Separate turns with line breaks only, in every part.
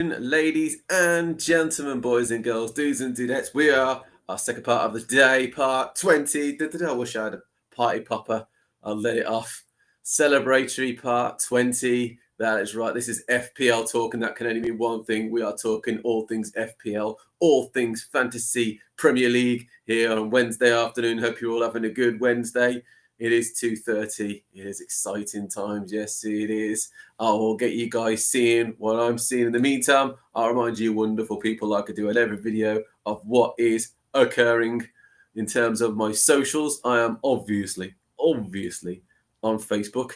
Ladies and gentlemen, boys and girls, dudes and dudettes, we are our second part of the day, part 20. I wish I had a party popper. I'll let it off. Celebratory part 20. That is right. This is FPL talk, and that can only mean one thing. We are talking all things FPL, all things fantasy Premier League here on Wednesday afternoon. Hope you're all having a good Wednesday. It is 2:30. It is exciting times. Yes, it is. I will get you guys seeing what I'm seeing. In the meantime, I'll remind you, wonderful people, like I do at every video, of what is occurring in terms of my socials. I am obviously on Facebook,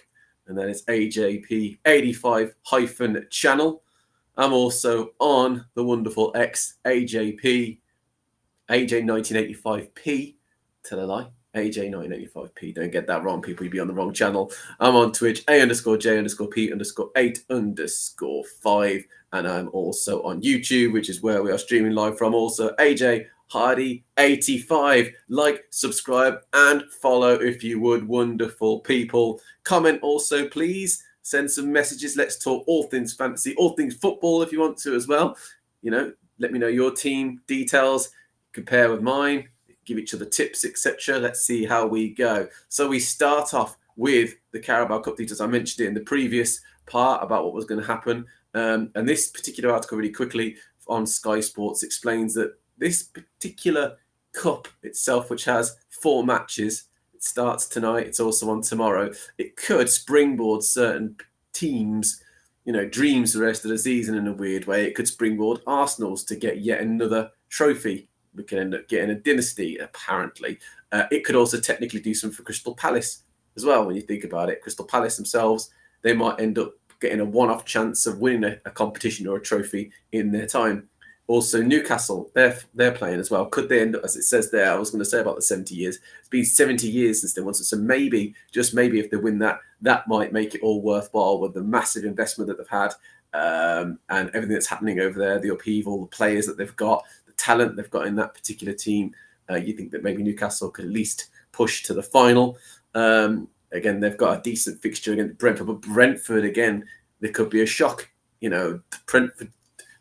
and that is AJP85-channel. I'm also on the wonderful X AJP AJ1985P. Tell a lie. AJ985P. Don't get that wrong, people. You'd be on the wrong channel. I'm on Twitch, A_J_P_8_8_5. And I'm also on YouTube, which is where we are streaming live from. Also, AJ Hardy85. Like, subscribe, and follow if you would. Wonderful people. Comment also, please. Send some messages. Let's talk all things fantasy, all things football if you want to as well. Let me know your team details. Compare with mine, give each other tips, etc. Let's see how we go. So we start off with the Carabao Cup details. I mentioned it in the previous part about what was going to happen. And this particular article, really quickly, on Sky Sports, explains that this particular cup itself, which has 4 matches, it starts tonight, it's also on tomorrow, it could springboard certain teams, dreams the rest of the season in a weird way. It could springboard Arsenal's to get yet another trophy. We can end up getting a dynasty, apparently. It could also technically do something for Crystal Palace as well, when you think about it. Crystal Palace themselves, they might end up getting a one-off chance of winning a competition or a trophy in their time. Also, Newcastle, they're playing as well. Could they end up, as it says there, I was going to say about the 70 years. It's been 70 years since they won. So maybe, just maybe, if they win that might make it all worthwhile with the massive investment that they've had and everything that's happening over there, the upheaval, the players that they've got, talent they've got in that particular team. You think that maybe Newcastle could at least push to the final. Again, they've got a decent fixture against Brentford, but Brentford, again, there could be a shock. Brentford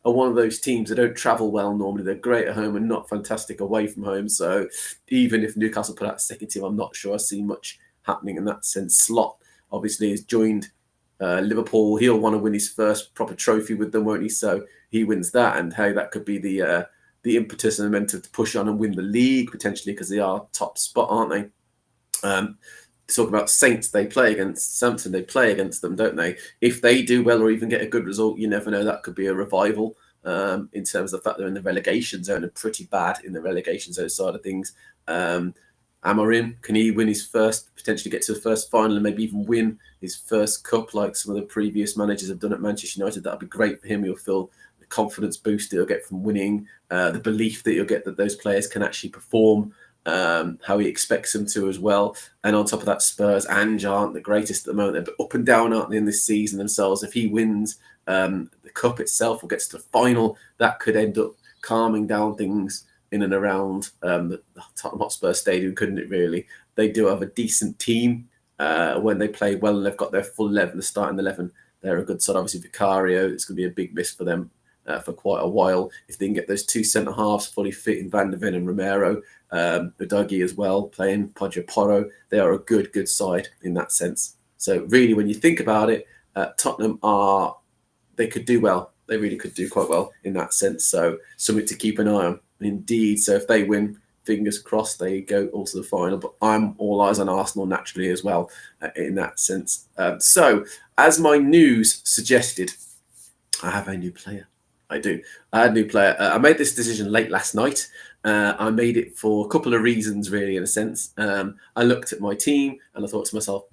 are one of those teams that don't travel well normally. They're great at home and not fantastic away from home. So even if Newcastle put out a second team, I'm not sure I see much happening in that sense. Slot obviously has joined Liverpool. He'll want to win his first proper trophy with them, won't he? So he wins that, and hey, that could be the impetus and momentum to push on and win the league potentially, because they are top spot, aren't they? Talk about Saints, they play against Southampton, they play against them, don't they? If they do well or even get a good result, you never know, that could be a revival in terms of the fact they're in the relegation zone and pretty bad in the relegation zone side of things. Amorim, can he win his first, potentially get to the first final and maybe even win his first cup like some of the previous managers have done at Manchester United? That'd be great for him. He'll feel the confidence boost he'll get from winning, the belief that you'll get that those players can actually perform how he expects them to as well. And on top of that, Spurs and aren't the greatest at the moment. They're up and down, aren't they, in this season themselves? If he wins the cup itself or gets to the final, that could end up calming down things in and around the Tottenham Hotspur Stadium, couldn't it really? They do have a decent team when they play well, and they've got their full 11, the starting 11. They're a good side. Obviously, Vicario, it's going to be a big miss for them for quite a while. If they can get those 2 centre-halves fully fit in Van der Ven and Romero, Udagi as well, playing Poggio, they are a good side in that sense. So really, when you think about it, Tottenham they could do well. They really could do quite well in that sense. So something to keep an eye on. Indeed. So if they win, fingers crossed, they go all to the final. But I'm all eyes on Arsenal naturally as well in that sense. So as my news suggested, I have a new player. I do. I had a new player. I made this decision late last night. I made it for a couple of reasons, really, in a sense. I looked at my team and I thought to myself,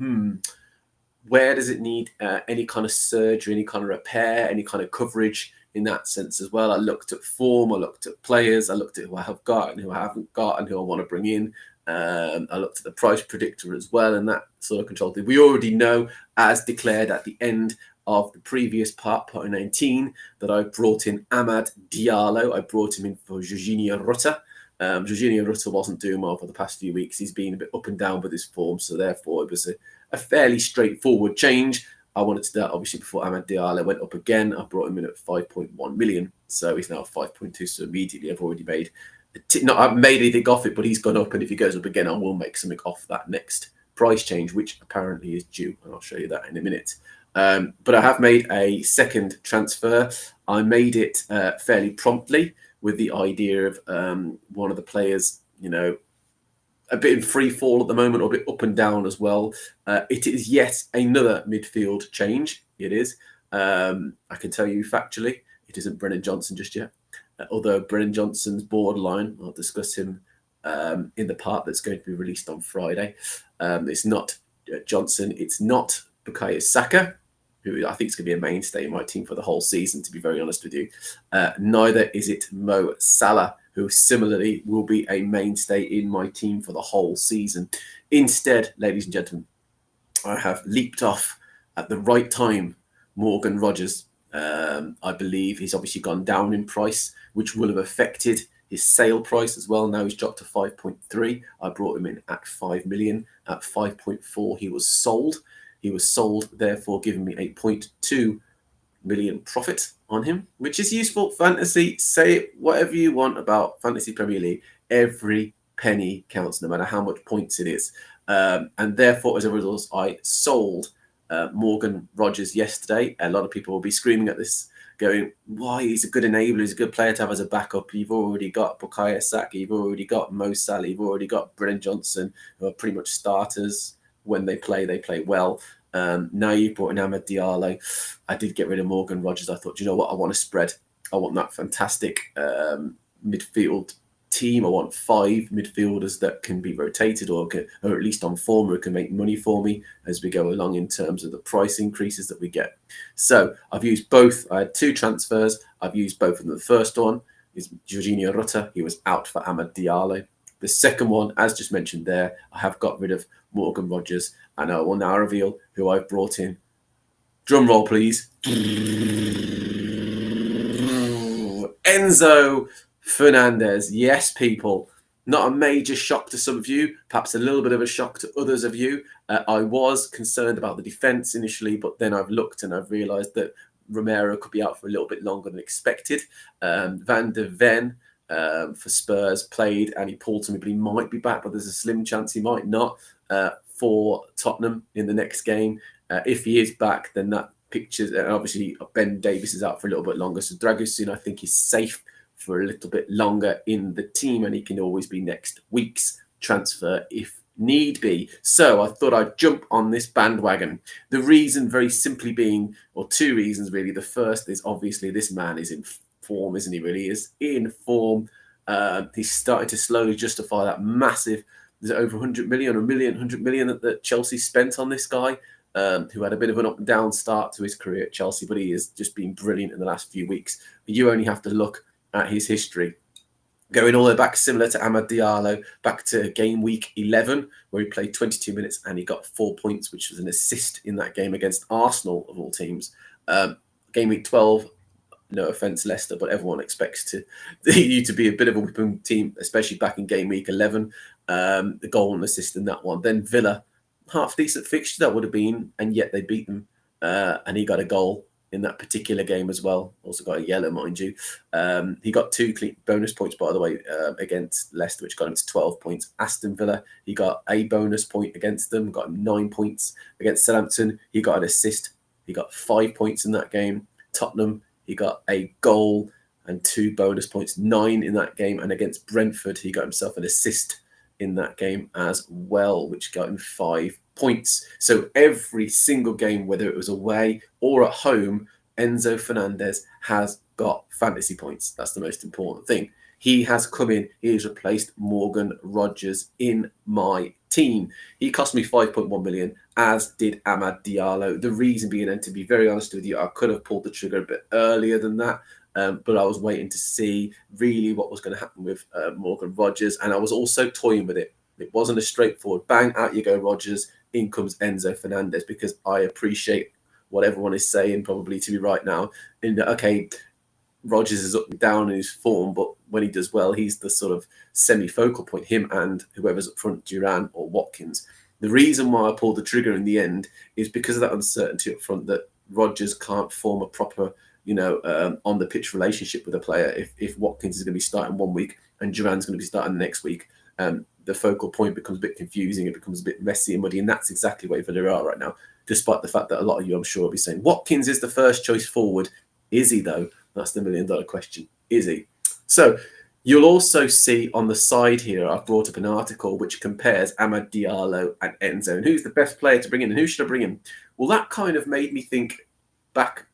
where does it need any kind of surgery, any kind of repair, any kind of coverage in that sense as well? I looked at form, I looked at players, I looked at who I have got and who I haven't got and who I want to bring in. I looked at the price predictor as well, and that sort of control thing. We already know, as declared at the end of the previous part 19, that I brought in Amad Diallo. I brought him in for Jorginho Rutter. Jorginho Rutter wasn't doing well for the past few weeks. He's been a bit up and down with his form, so therefore it was a fairly straightforward change. I wanted to do that obviously before Amad Diallo went up again. I brought him in at 5.1 million, so he's now 5.2. So immediately I've already made, not I've made anything off it, but he's gone up, and if he goes up again, I will make something off that next price change, which apparently is due, and I'll show you that in a minute. But I have made a second transfer. I made it fairly promptly with the idea of one of the players, a bit in free fall at the moment, or a bit up and down as well. It is yet another midfield change. It is. I can tell you factually, it isn't Brennan Johnson just yet. Although Brennan Johnson's borderline, I'll discuss him in the part that's going to be released on Friday. It's not Johnson. It's not Bukayo Saka, who I think is going to be a mainstay in my team for the whole season, to be very honest with you. Neither is it Mo Salah, who similarly will be a mainstay in my team for the whole season. Instead, ladies and gentlemen, I have leaped off at the right time Morgan Rogers. I believe he's obviously gone down in price, which will have affected his sale price as well. Now he's dropped to 5.3. I brought him in at 5 million. At 5.4, he was sold. He was sold, therefore giving me a 0.2 million profit on him, which is useful. Fantasy, say whatever you want about Fantasy Premier League. Every penny counts, no matter how much points it is. And therefore, as a result, I sold Morgan Rogers yesterday. A lot of people will be screaming at this, going, why? He's a good enabler. He's a good player to have as a backup. You've already got Bukayo Saka. You've already got Mo Salah. You've already got Brennan Johnson, who are pretty much starters. When they play well. Now you've brought in Amad Diallo. I did get rid of Morgan Rogers. I thought, you know what? I want a spread. I want that fantastic midfield team. I want 5 midfielders that can be rotated or at least on form, or can make money for me as we go along in terms of the price increases that we get. So I've used both. I had 2 transfers. I've used both of them. The first one is Jorginho Rutter. He was out for Amad Diallo. The second one, as just mentioned there, I have got rid of Morgan Rogers, and I will now reveal who I've brought in. Drum roll, please. Enzo Fernandez. Yes, people. Not a major shock to some of you, perhaps a little bit of a shock to others of you. I was concerned about the defence initially, but then I've looked and I've realised that Romero could be out for a little bit longer than expected. Van der Ven, for Spurs played, and he pulled to me, but he might be back, but there's a slim chance he might not for Tottenham in the next game. If he is back, then that pictures, and obviously Ben Davies is out for a little bit longer, so Dragusin I think is safe for a little bit longer in the team, and he can always be next week's transfer if need be. So I thought I'd jump on this bandwagon. The reason very simply being, or 2 reasons really. The first is obviously this man is in form, isn't he? Really is in form. He's starting to slowly justify that massive, there's over 100 million or 100 million that Chelsea spent on this guy, who had a bit of an up and down start to his career at Chelsea, but he has just been brilliant in the last few weeks. You only have to look at his history, going all the way back, similar to Amad Diallo, back to game week 11, where he played 22 minutes and he got 4 points, which was an assist in that game against Arsenal, of all teams. Game week 12, no offence, Leicester, but everyone expects you to be a bit of a whipping team, especially back in game week 11. The goal and assist in that one. Then Villa, half decent fixture that would have been, and yet they beat them. And he got a goal in that particular game as well. Also got a yellow, mind you. He got 2 clean bonus points, by the way, against Leicester, which got him to 12 points. Aston Villa, he got a bonus point against them, got him 9 points. Against Southampton, he got an assist. He got 5 points in that game. Tottenham, he got a goal and 2 bonus points, 9 in that game. And against Brentford, he got himself an assist in that game as well, which got him 5 points. So every single game, whether it was away or at home, Enzo Fernandez has got fantasy points. That's the most important thing. He has come in, he has replaced Morgan Rogers in my team. He cost me 5.1 million, as did Amad Diallo. The reason being, and to be very honest with you, I could have pulled the trigger a bit earlier than that, but I was waiting to see really what was going to happen with Morgan Rogers, and I was also toying with it. It wasn't a straightforward bang, out you go Rogers, in comes Enzo Fernandez, because I appreciate what everyone is saying probably to me right now, in that, okay, Rogers is up and down in his form, but when he does well, he's the sort of semi-focal point, him and whoever's up front, Duran or Watkins. The reason why I pulled the trigger in the end is because of that uncertainty up front, that Rodgers can't form a proper, on the pitch relationship with a player. If Watkins is going to be starting one week and Duran's going to be starting the next week, the focal point becomes a bit confusing. It becomes a bit messy and muddy, and that's exactly where Villa are right now. Despite the fact that a lot of you, I'm sure, will be saying Watkins is the first choice forward. Is he though? That's the $1 million question. Is he? So you'll also see on the side here, I've brought up an article which compares Amad Diallo and Enzo, and who's the best player to bring in, and who should I bring in? Well, that kind of made me think back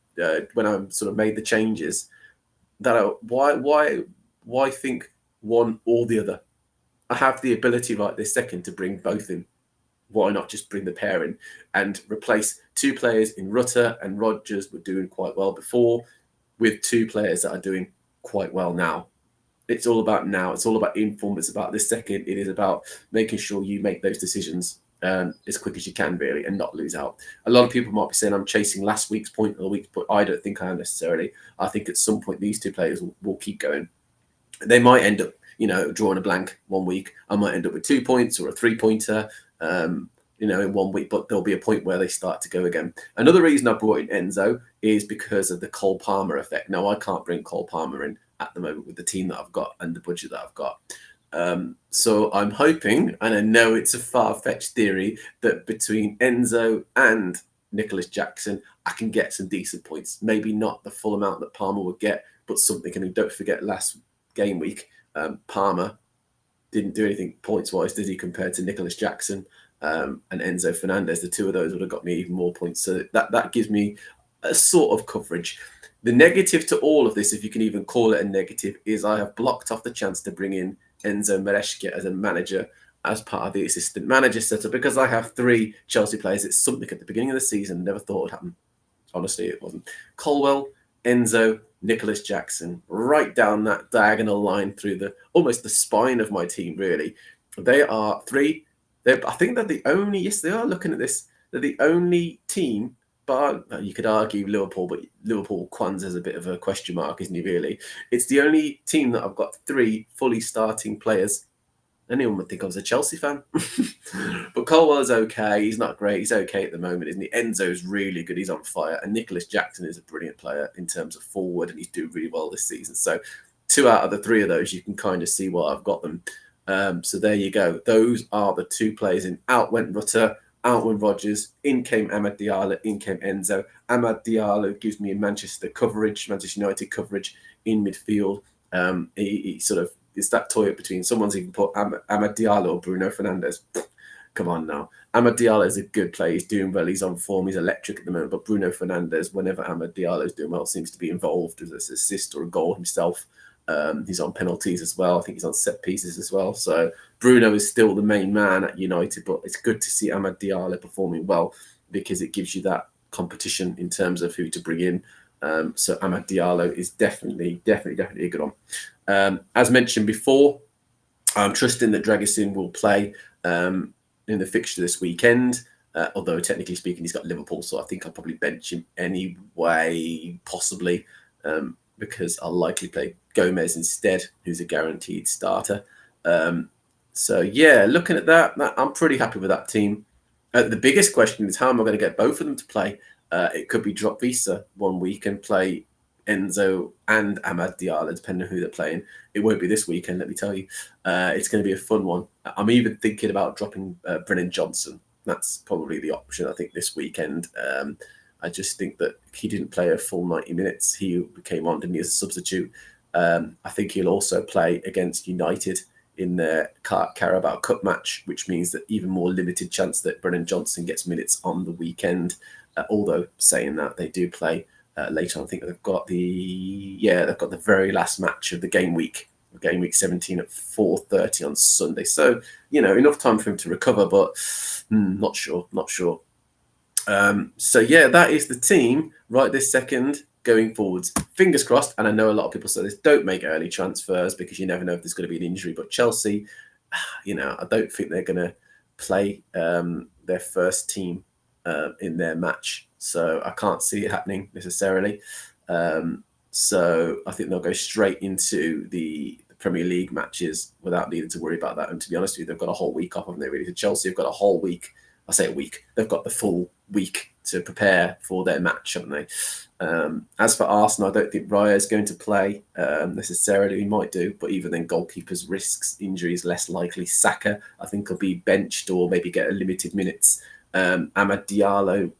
when I sort of made the changes, that why think one or the other? I have the ability right this second to bring both in. Why not just bring the pair in and replace two players in Rutter and Rodgers were doing quite well before with two players that are doing quite well now. It's all about now. It's all about inform. It's about this second. It is about making sure you make those decisions as quick as you can, really, and not lose out. A lot of people might be saying I'm chasing last week's point or the week's point. I don't think I am necessarily. I think at some point these two players will keep going. They might end up, drawing a blank one week. I might end up with 2 points or a 3-pointer, in 1 week, but there'll be a point where they start to go again. Another reason I brought in Enzo is because of the Cole Palmer effect. Now, I can't bring Cole Palmer in at the moment with the team that I've got and the budget that I've got. So I'm hoping, and I know it's a far-fetched theory, that between Enzo and Nicholas Jackson, I can get some decent points. Maybe not the full amount that Palmer would get, but something. I mean, don't forget last game week, Palmer didn't do anything points-wise, did he, compared to Nicholas Jackson and Enzo Fernandez? The two of those would have got me even more points. So that gives me a sort of coverage. The negative to all of this, if you can even call it a negative, is I have blocked off the chance to bring in Enzo Maresca as a manager, as part of the assistant manager setup, because I have 3 Chelsea players. It's something at the beginning of the season, never thought would happen. Honestly, it wasn't. Colwell, Enzo, Nicholas Jackson, right down that diagonal line through almost the spine of my team, really. They are 3. I think they're the only, yes, they are looking at this. They're the only team, but you could argue Liverpool, but Liverpool Kwanzaa's a bit of a question mark, isn't he, really? It's the only team that I've got 3 fully starting players. Anyone would think I was a Chelsea fan. But Colwell's okay. He's not great. He's okay at the moment, isn't he? Enzo's really good. He's on fire. And Nicholas Jackson is a brilliant player in terms of forward, and he's doing really well this season. So 2 out of the 3 of those, you can kind of see why I've got them. So there you go. Those are the 2 players in. Out went Rutter, out went Rodgers, in came Amad Diallo, in came Enzo. Amad Diallo gives me a Manchester United coverage in midfield. He sort of, it's that toy between someone's even put Amad Diallo or Bruno Fernandes. Come on now. Amad Diallo is a good player. He's doing well. He's on form. He's electric at the moment. But Bruno Fernandes, whenever Amad Diallo is doing well, seems to be involved with an assist or a goal himself. He's on penalties as well. I think he's on set pieces as well. So Bruno is still the main man at United, but it's good to see Amad Diallo performing well because it gives you that competition in terms of who to bring in. So Amad Diallo is definitely a good one. As mentioned before, I'm trusting that Dragusin will play in the fixture this weekend. Although technically speaking, he's got Liverpool, so I think I'll probably bench him anyway, possibly, because I'll likely play Gomez instead, who's a guaranteed starter. So yeah, looking at that, I'm pretty happy with that team. The biggest question is how am I going to get both of them to play? It could be drop Visa 1 week and play Enzo and Amad Diallo, depending on who they're playing. It won't be this weekend, let me tell you. It's going to be a fun one. I'm even thinking about dropping Brennan Johnson. That's probably the option, I think, this weekend. I just think that he didn't play a full 90 minutes. He came on to me as a substitute. I think he'll also play against United in their Carabao Cup match, which means that even more limited chance that Brennan Johnson gets minutes on the weekend. Although saying that, they do play later on. I think they've got the very last match of the game week 17 at 4:30 on Sunday. So enough time for him to recover, but not sure. So yeah, that is the team right this second going forwards. Fingers crossed. And I know a lot of people say this: don't make early transfers because you never know if there's going to be an injury. But Chelsea, I don't think they're going to play their first team in their match, so I can't see it happening necessarily. So I think they'll go straight into the Premier League matches without needing to worry about that. And to be honest with you, they've got a whole week off, haven't they, really? So Chelsea have got a whole week. I say a week. They've got the full week to prepare for their match, haven't they? As for Arsenal, I don't think Raya is going to play necessarily. He might do, but even then, goalkeepers risks injuries less likely. Saka, I think, will be benched or maybe get a limited minutes. Amad Diallo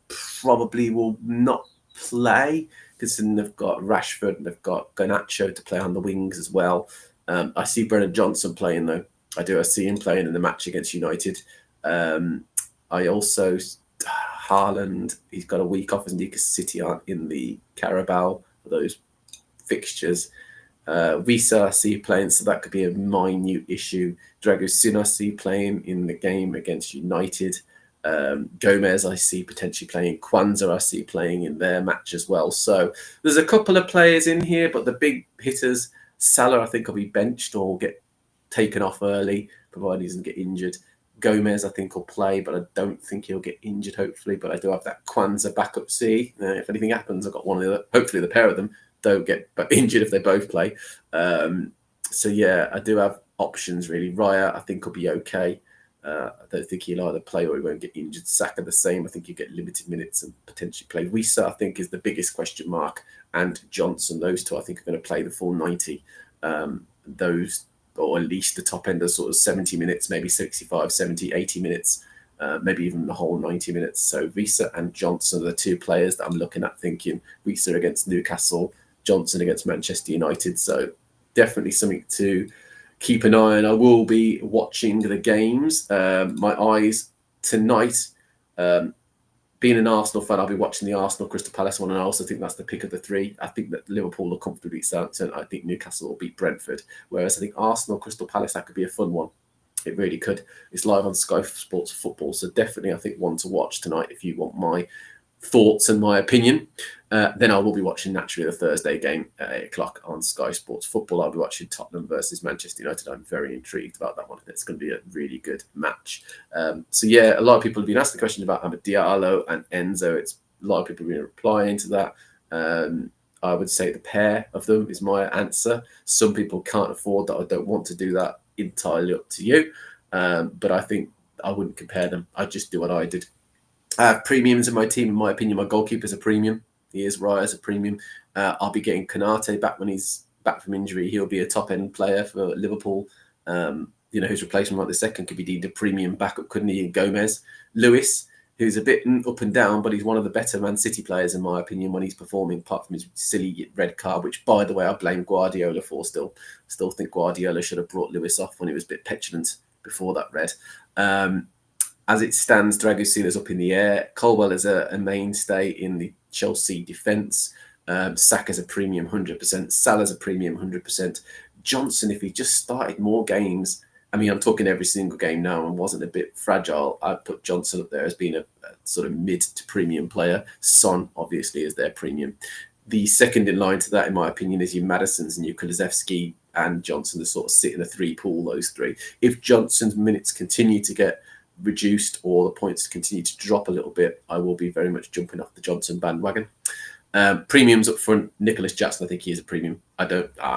probably will not play because then they've got Rashford and they've got Garnacho to play on the wings as well. I see Brennan Johnson playing though. I do. I see him playing in the match against United. I also Haaland. He's got a week off as Newcastle City aren't in the Carabao for those fixtures. Visa I see playing, so that could be a minute issue. Dragusin I see playing in the game against United. Gomez I see potentially playing. Kwanzaa I see playing in their match as well. So there's a couple of players in here, but the big hitters, Salah I think will be benched or get taken off early, provided he doesn't get injured. Gomez I think will play, but I don't think he'll get injured, hopefully. But I do have that Kwanzaa backup C. If anything happens, I've got one of the other, hopefully the pair of them don't get injured if they both play. So yeah, I do have options really. Raya I think will be okay. I don't think he'll either play or he won't get injured. Saka the same. I think he'll get limited minutes and potentially play. Wisa I think is the biggest question mark, and Johnson. Those two I think are going to play the full 90. Those, or at least the top end of sort of 70 minutes, maybe 65, 70, 80 minutes, maybe even the whole 90 minutes. So Visa and Johnson are the two players that I'm looking at thinking. Visa against Newcastle, Johnson against Manchester United. So definitely something to keep an eye on. I will be watching the games. My eyes tonight, being an Arsenal fan, I'll be watching the Arsenal Crystal Palace one, and I also think that's the pick of the three. I think that Liverpool will comfortably beat Southampton. I think Newcastle will beat Brentford. Whereas I think Arsenal Crystal Palace, that could be a fun one. It really could. It's live on Sky Sports Football, so definitely I think one to watch tonight if you want my thoughts and my opinion. Then I will be watching naturally the Thursday game at 8 o'clock on Sky Sports Football. I'll be watching Tottenham versus Manchester United. I'm very intrigued about that one. It's going to be a really good match. So yeah, a lot of people have been asked the question about Amad Diallo and Enzo. It's a lot of people have been replying to that. I would say the pair of them is my answer. Some people can't afford that. I don't want to do that. Entirely up to you. But I think I wouldn't compare them. I'd just do what I did. I have premiums in my team. In my opinion, my goalkeeper's a premium. He is. Raya's a premium. I'll be getting Konate back when he's back from injury. He'll be a top-end player for Liverpool. His replacement right this second could be deemed a premium backup, couldn't he? Gomez. Lewis, who's a bit up and down, but he's one of the better Man City players, in my opinion, when he's performing, apart from his silly red card, which, by the way, I blame Guardiola for still. Still think Guardiola should have brought Lewis off when he was a bit petulant before that red. As it stands, Dragusin is up in the air. Colwell is a mainstay in the Chelsea defence. Saka's a premium 100%. Salah's a premium 100%. Johnson, if he just started more games, I mean, I'm talking every single game now and wasn't a bit fragile, I'd put Johnson up there as being a sort of mid to premium player. Son, obviously, is their premium. The second in line to that, in my opinion, is your Madisons and your Kulusevski and Johnson to sort of sit in a three pool, those three. If Johnson's minutes continue to get reduced or the points continue to drop a little bit, I will be very much jumping off the Johnson bandwagon. Premiums up front, Nicholas Jackson, I think he is a premium. I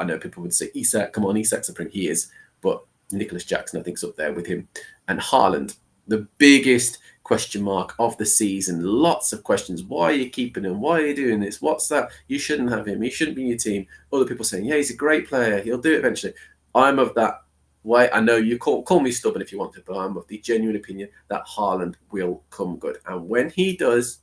know people would say, Isak, come on, Isak's a premium. He is, but Nicholas Jackson, I think, is up there with him. And Haaland, the biggest question mark of the season. Lots of questions. Why are you keeping him? Why are you doing this? What's that? You shouldn't have him. He shouldn't be in your team. Other people saying, yeah, he's a great player. He'll do it eventually. I'm of that way. I know you call me stubborn if you want to, but I'm of the genuine opinion that Haaland will come good. And when he does,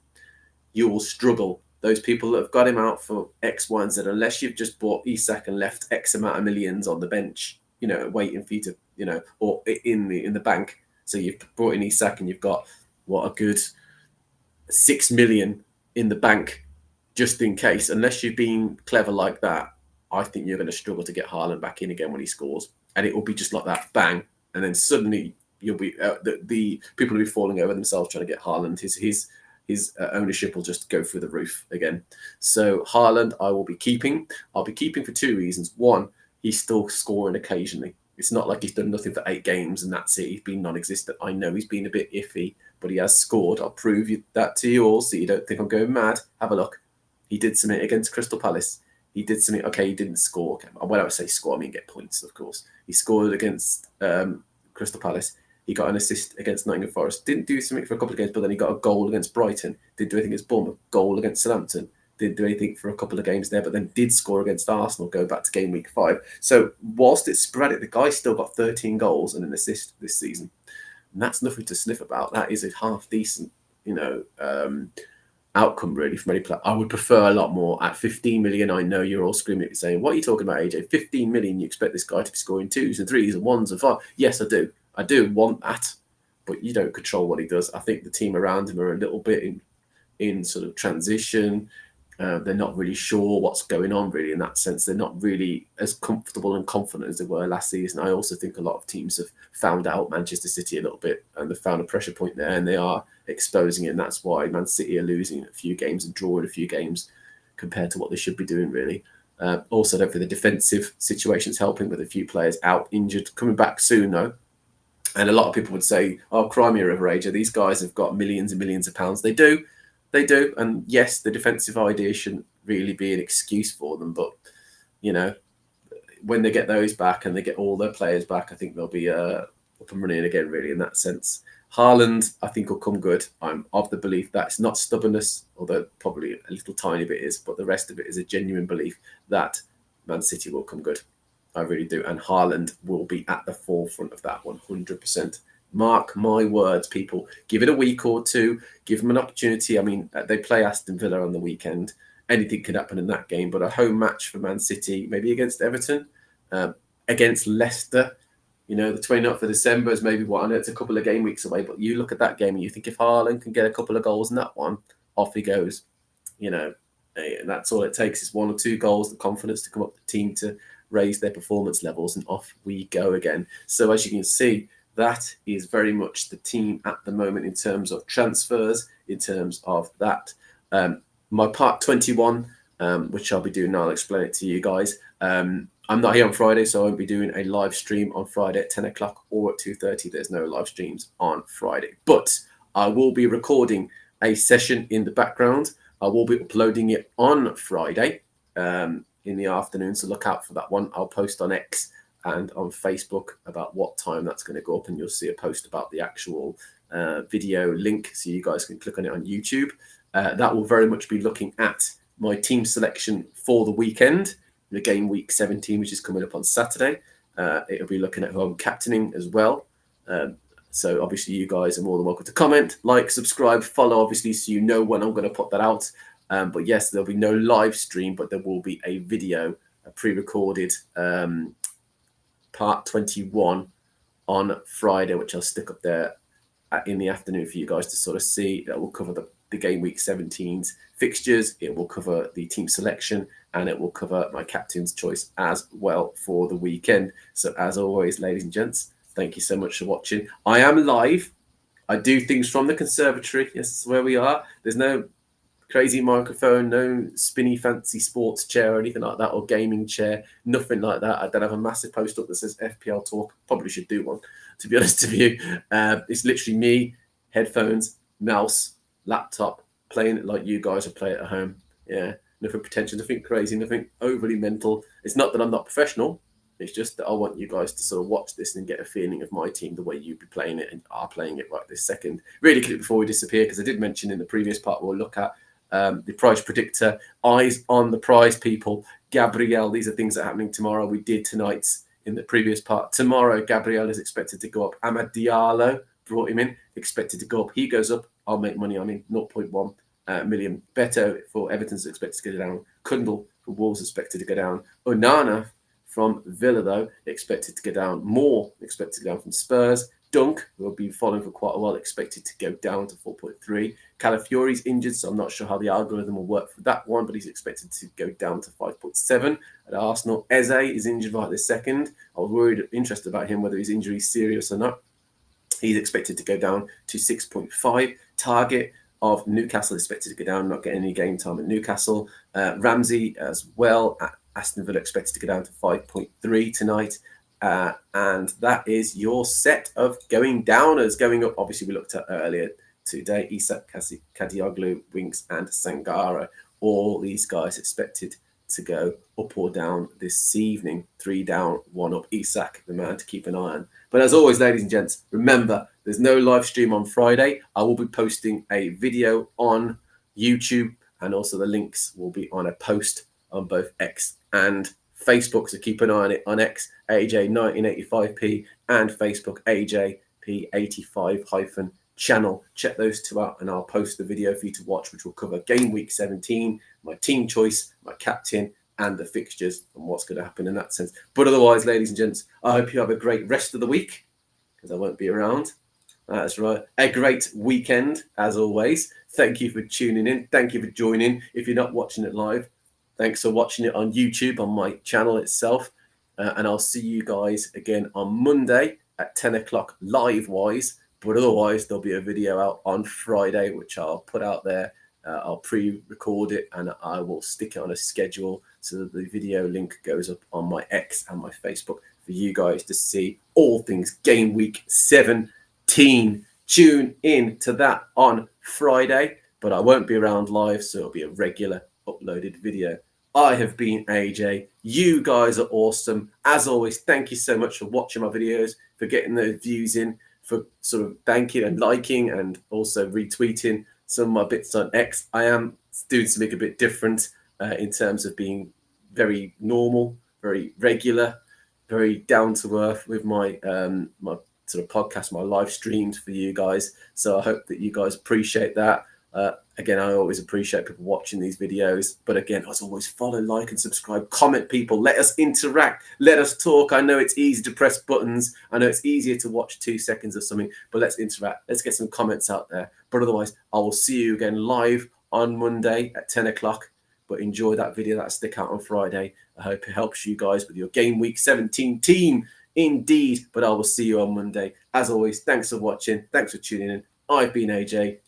you will struggle. Those people that have got him out for X, Y, and Z, unless you've just bought Isak and left X amount of millions on the bench, waiting for you to, or in the bank. So you've brought in Isak and you've got a good 6 million in the bank just in case. Unless you've been clever like that, I think you're going to struggle to get Haaland back in again when he scores. And it will be just like that, bang. And then suddenly you'll be the people will be falling over themselves trying to get Haaland. His ownership will just go through the roof again. So Haaland, I will be keeping. I'll be keeping for two reasons. One, he's still scoring occasionally. It's not like he's done nothing for 8 games and that's it. He's been non-existent. I know he's been a bit iffy, but he has scored. I'll prove that to you all so you don't think I'm going mad. Have a look. He did submit against Crystal Palace. he did something. Okay, he didn't score. When I would say score, I mean get points, of course. He scored against Crystal Palace. He got an assist against Nottingham Forest. Didn't do something for a couple of games, but then he got a goal against Brighton. Didn't do anything against Bournemouth. Goal against Southampton. Didn't do anything for a couple of games there, but then did score against Arsenal, go back to game week 5. So whilst it's sporadic, the guy still got 13 goals and an assist this season. And that's nothing to sniff about. That is a half decent, outcome really from any player. I would prefer a lot more. At 15 million, I know you're all screaming at me saying, what are you talking about, AJ? 15 million, you expect this guy to be scoring 2s and 3s and 1s and 5s. Yes, I do. I do want that, but you don't control what he does. I think the team around him are a little bit in sort of transition. They're not really sure what's going on, really, in that sense. They're not really as comfortable and confident as they were last season. I also think a lot of teams have found out Manchester City a little bit, and they've found a pressure point there, and they are exposing it, and that's why Man City are losing a few games and drawing a few games compared to what they should be doing, really. Also, I don't think the defensive situation is helping, with a few players out, injured, coming back soon, though. And a lot of people would say, oh, Crimea River Ager, these guys have got millions and millions of pounds. They do. And yes, the defensive idea shouldn't really be an excuse for them. But, when they get those back and they get all their players back, I think they'll be up and running again, really, in that sense. Haaland, I think, will come good. I'm of the belief that it's not stubbornness, although probably a little tiny bit is, but the rest of it is a genuine belief that Man City will come good. I really do. And Haaland will be at the forefront of that 100%. Mark my words, people. Give it a week or two. Give them an opportunity. I mean, they play Aston Villa on the weekend. Anything could happen in that game. But a home match for Man City, maybe against Everton, against Leicester. The 29th of December is maybe I know it's a couple of game weeks away, but you look at that game and you think if Haaland can get a couple of goals in that one, off he goes. And that's all it takes is 1 or 2 goals, the confidence to come up the team to raise their performance levels, and off we go again. So as you can see, that is very much the team at the moment in terms of transfers, in terms of that. My part 21, which I'll be doing now, I'll explain it to you guys. I'm not here on Friday, so I won't be doing a live stream on Friday at 10 o'clock or at 2:30. There's no live streams on Friday. But I will be recording a session in the background. I will be uploading it on Friday in the afternoon, so look out for that one. I'll post on X and on Facebook about what time that's going to go up, and you'll see a post about the actual video link, so you guys can click on it on YouTube. That will very much be looking at my team selection for the weekend, the game week 17, which is coming up on Saturday. It'll be looking at who I'm captaining as well. So obviously you guys are more than welcome to comment, like, subscribe, follow, obviously, so you know when I'm going to put that out. But yes, there'll be no live stream, but there will be a video, a pre-recorded part 21 on Friday, which I'll stick up there in the afternoon for you guys to sort of see. That will cover the game week 17's fixtures. It will cover the team selection, and it will cover my captain's choice as well for the weekend. So as always, ladies and gents, thank you so much for watching. I am live. I do things from the conservatory. Yes, that's where we are. There's no crazy microphone, no spinny fancy sports chair or anything like that, or gaming chair, nothing like that. I don't have a massive post up that says FPL Talk. Probably should do one, to be honest with you. It's literally me, headphones, mouse, laptop, playing it like you guys would play it at home. Yeah, nothing pretentious, nothing crazy, nothing overly mental. It's not that I'm not professional. It's just that I want you guys to sort of watch this and get a feeling of my team the way you'd be playing it and are playing it right this second. Really quickly before we disappear, because I did mention in the previous part we'll look at the price predictor, eyes on the prize, people. Gabriel, these are things that are happening tomorrow. We did tonight's in the previous part. Tomorrow, Gabriel is expected to go up. Amad Diallo, brought him in, expected to go up. He goes up, I'll make money on him, 0.1 million. Beto for Everton's expected to go down. Kundal for Wolves expected to go down. Onana from Villa, though, expected to go down. More expected to go down from Spurs. Dunk, who I've been following for quite a while, expected to go down to 4.3. Calafiori's injured, so I'm not sure how the algorithm will work for that one, but he's expected to go down to 5.7. At Arsenal, Eze is injured right this second. I was worried, interested about him, whether his injury is serious or not. He's expected to go down to 6.5. Target of Newcastle expected to go down, not getting any game time at Newcastle. Ramsey as well at Aston Villa expected to go down to 5.3 tonight. And that is your set of going downers. Going up, obviously, we looked at earlier today, Isak Kadioglu, Winks, and Sangara. All these guys expected to go up or down this evening. 3 down, 1 up. Isak, the man to keep an eye on. But as always, ladies and gents, remember, there's no live stream on Friday. I will be posting a video on YouTube, and also the links will be on a post on both X and Facebook. So keep an eye on it on X, AJ1985p, and Facebook, AJP85-channel. Check those two out, and I'll post the video for you to watch, which will cover game week 17, my team choice, my captain, and the fixtures and what's going to happen in that sense. But otherwise, ladies and gents, I hope you have a great rest of the week, because I won't be around. That's right. A great weekend, as always. Thank you for tuning in. Thank you for joining. If you're not watching it live, thanks for watching it on YouTube, on my channel itself. And I'll see you guys again on Monday at 10 o'clock live-wise. But otherwise, there'll be a video out on Friday, which I'll put out there. I'll pre-record it, and I will stick it on a schedule so that the video link goes up on my X and my Facebook for you guys to see all things game week 7. Tune in to that on Friday, but I won't be around live, so it'll be a regular uploaded video. I have been AJ. You guys are awesome. As always, thank you so much for watching my videos, for getting those views in, for sort of thanking and liking and also retweeting some of my bits on X. I am doing something a bit different in terms of being very normal, very regular, very down to earth with my my sort of podcast, my live streams for you guys. So I hope that you guys appreciate that. Again, I always appreciate people watching these videos. But again, as always, follow, like, and subscribe. Comment, people. Let us interact. Let us talk. I know it's easy to press buttons. I know it's easier to watch 2 seconds of something. But let's interact. Let's get some comments out there. But otherwise, I will see you again live on Monday at 10 o'clock. But enjoy that video that stick out on Friday. I hope it helps you guys with your game week 17 team. Indeed, but I will see you on Monday. As always, thanks for watching. Thanks for tuning in. I've been AJ.